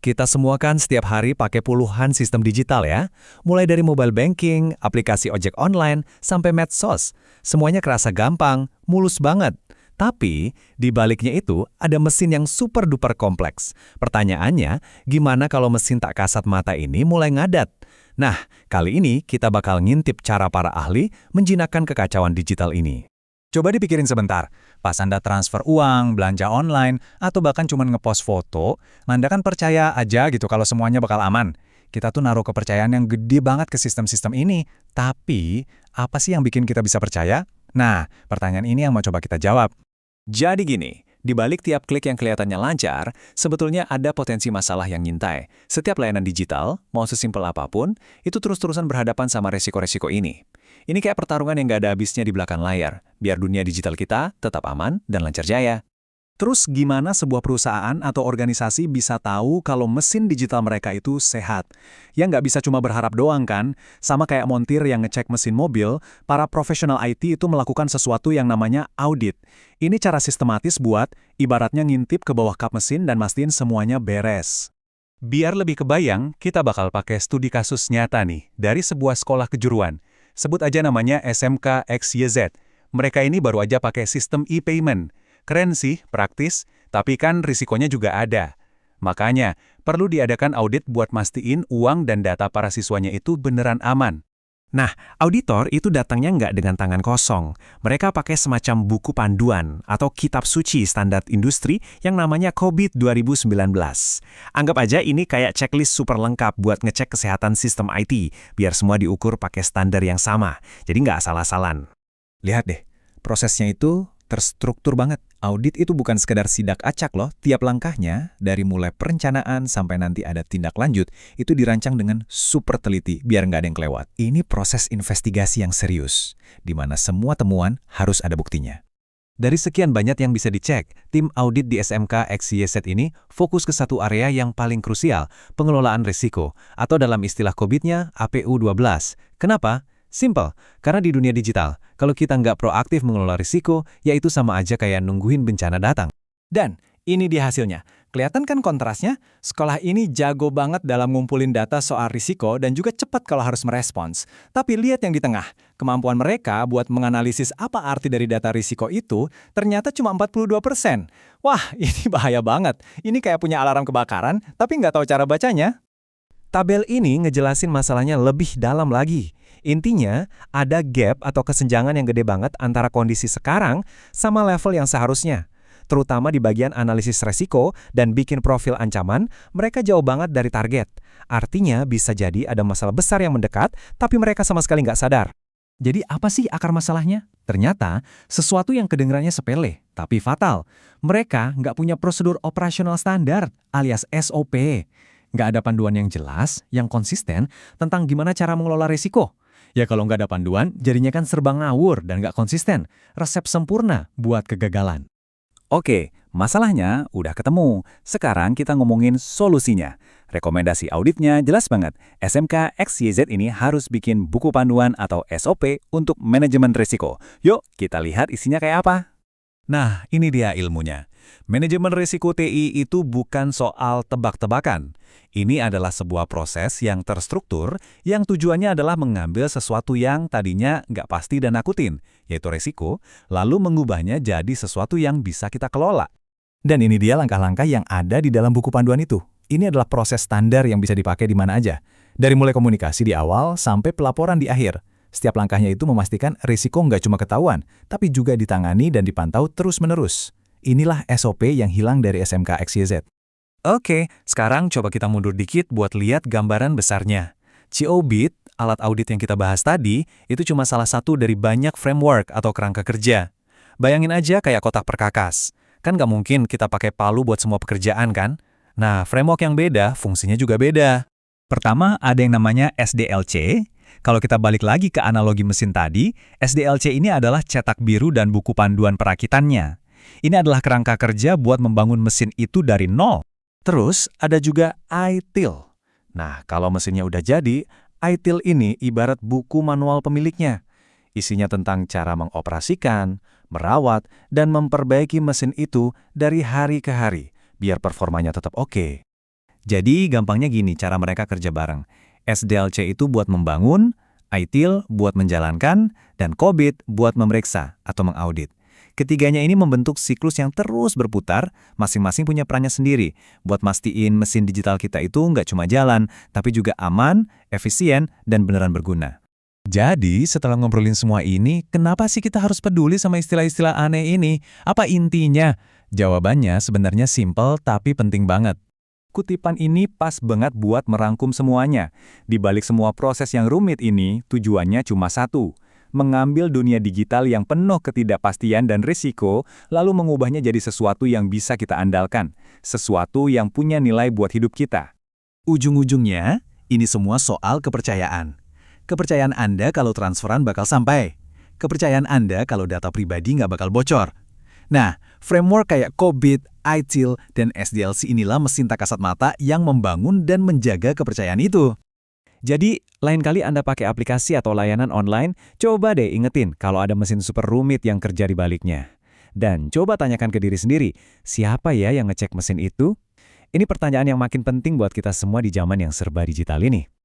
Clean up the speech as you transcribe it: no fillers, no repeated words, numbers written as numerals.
Kita semua kan setiap hari pakai puluhan sistem digital ya. Mulai dari mobile banking, aplikasi ojek online, sampai medsos. Semuanya kerasa gampang, mulus banget. Tapi, di baliknya itu ada mesin yang super duper kompleks. Pertanyaannya, gimana kalau mesin tak kasat mata ini mulai ngadat? Nah, kali ini kita bakal ngintip cara para ahli menjinakkan kekacauan digital ini. Coba dipikirin sebentar, pas Anda transfer uang, belanja online, atau bahkan cuma ngepost foto, Anda kan percaya aja gitu kalau semuanya bakal aman. Kita tuh naruh kepercayaan yang gede banget ke sistem-sistem ini. Tapi, apa sih yang bikin kita bisa percaya? Nah, pertanyaan ini yang mau coba kita jawab. Jadi gini, di balik tiap klik yang kelihatannya lancar, sebetulnya ada potensi masalah yang ngintai. Setiap layanan digital, mau sesimpel apapun, itu terus-terusan berhadapan sama resiko-resiko ini. Ini kayak pertarungan yang nggak ada habisnya di belakang layar, biar dunia digital kita tetap aman dan lancar jaya. Terus gimana sebuah perusahaan atau organisasi bisa tahu kalau mesin digital mereka itu sehat? Ya nggak bisa cuma berharap doang kan? Sama kayak montir yang ngecek mesin mobil, para profesional IT itu melakukan sesuatu yang namanya audit. Ini cara sistematis buat, ibaratnya ngintip ke bawah kap mesin dan mastiin semuanya beres. Biar lebih kebayang, kita bakal pakai studi kasus nyata nih, dari sebuah sekolah kejuruan. Sebut aja namanya SMK XYZ. Mereka ini baru aja pakai sistem e-payment. Keren sih, praktis, tapi kan risikonya juga ada. Makanya, perlu diadakan audit buat mastiin uang dan data para siswanya itu beneran aman. Nah, auditor itu datangnya nggak dengan tangan kosong. Mereka pakai semacam buku panduan atau kitab suci standar industri yang namanya COBIT 2019. Anggap aja ini kayak checklist super lengkap buat ngecek kesehatan sistem IT, biar semua diukur pakai standar yang sama, jadi nggak asal-asalan. Lihat deh, prosesnya itu terstruktur banget. Audit itu bukan sekedar sidak acak loh, tiap langkahnya, dari mulai perencanaan sampai nanti ada tindak lanjut, itu dirancang dengan super teliti biar nggak ada yang kelewat. Ini proses investigasi yang serius, di mana semua temuan harus ada buktinya. Dari sekian banyak yang bisa dicek, tim audit di SMK XYZ ini fokus ke satu area yang paling krusial, pengelolaan risiko, atau dalam istilah COBIT-nya APU12. Kenapa? Simple, karena di dunia digital, kalau kita nggak proaktif mengelola risiko, ya itu sama aja kayak nungguin bencana datang. Dan ini dia hasilnya. Kelihatan kan kontrasnya? Sekolah ini jago banget dalam ngumpulin data soal risiko dan juga cepat kalau harus merespons. Tapi lihat yang di tengah, kemampuan mereka buat menganalisis apa arti dari data risiko itu ternyata cuma 42%. Wah, ini bahaya banget. Ini kayak punya alarm kebakaran, tapi nggak tahu cara bacanya. Tabel ini ngejelasin masalahnya lebih dalam lagi. Intinya, ada gap atau kesenjangan yang gede banget antara kondisi sekarang sama level yang seharusnya. Terutama di bagian analisis resiko dan bikin profil ancaman, mereka jauh banget dari target. Artinya bisa jadi ada masalah besar yang mendekat, tapi mereka sama sekali nggak sadar. Jadi apa sih akar masalahnya? Ternyata, sesuatu yang kedengarannya sepele, tapi fatal. Mereka nggak punya prosedur operasional standar, alias SOP. Nggak ada panduan yang jelas, yang konsisten, tentang gimana cara mengelola risiko. Ya kalau nggak ada panduan, jadinya kan serba ngawur dan nggak konsisten. Resep sempurna buat kegagalan. Oke, masalahnya udah ketemu. Sekarang kita ngomongin solusinya. Rekomendasi auditnya jelas banget. SMK XYZ ini harus bikin buku panduan atau SOP untuk manajemen risiko. Yuk, kita lihat isinya kayak apa. Nah, ini dia ilmunya. Manajemen risiko TI itu bukan soal tebak-tebakan. Ini adalah sebuah proses yang terstruktur yang tujuannya adalah mengambil sesuatu yang tadinya nggak pasti dan nakutin, yaitu risiko, lalu mengubahnya jadi sesuatu yang bisa kita kelola. Dan ini dia langkah-langkah yang ada di dalam buku panduan itu. Ini adalah proses standar yang bisa dipakai di mana aja. Dari mulai komunikasi di awal sampai pelaporan di akhir. Setiap langkahnya itu memastikan risiko nggak cuma ketahuan, tapi juga ditangani dan dipantau terus-menerus. Inilah SOP yang hilang dari SMK XYZ. Oke, sekarang coba kita mundur dikit buat lihat gambaran besarnya. COBIT, alat audit yang kita bahas tadi, itu cuma salah satu dari banyak framework atau kerangka kerja. Bayangin aja kayak kotak perkakas. Kan nggak mungkin kita pakai palu buat semua pekerjaan kan? Nah, framework yang beda, fungsinya juga beda. Pertama, ada yang namanya SDLC. Kalau kita balik lagi ke analogi mesin tadi, SDLC ini adalah cetak biru dan buku panduan perakitannya. Ini adalah kerangka kerja buat membangun mesin itu dari nol. Terus ada juga ITIL. Nah, kalau mesinnya udah jadi, ITIL ini ibarat buku manual pemiliknya. Isinya tentang cara mengoperasikan, merawat, dan memperbaiki mesin itu dari hari ke hari, biar performanya tetap oke. Jadi gampangnya gini cara mereka kerja bareng. SDLC itu buat membangun, ITIL buat menjalankan, dan COBIT buat memeriksa atau mengaudit. Ketiganya ini membentuk siklus yang terus berputar, masing-masing punya perannya sendiri, buat mastiin mesin digital kita itu nggak cuma jalan, tapi juga aman, efisien, dan beneran berguna. Jadi, setelah ngobrolin semua ini, kenapa sih kita harus peduli sama istilah-istilah aneh ini? Apa intinya? Jawabannya sebenarnya simpel tapi penting banget. Kutipan ini pas banget buat merangkum semuanya. Di balik semua proses yang rumit ini, tujuannya cuma satu: mengambil dunia digital yang penuh ketidakpastian dan risiko, lalu mengubahnya jadi sesuatu yang bisa kita andalkan, sesuatu yang punya nilai buat hidup kita. Ujung-ujungnya, ini semua soal kepercayaan. Kepercayaan Anda kalau transferan bakal sampai. Kepercayaan Anda kalau data pribadi nggak bakal bocor. Nah, framework kayak COBIT, ITIL, dan SDLC inilah mesin tak kasat mata yang membangun dan menjaga kepercayaan itu. Jadi, lain kali Anda pakai aplikasi atau layanan online, coba deh ingetin kalau ada mesin super rumit yang kerja di baliknya. Dan coba tanyakan ke diri sendiri, siapa ya yang ngecek mesin itu? Ini pertanyaan yang makin penting buat kita semua di zaman yang serba digital ini.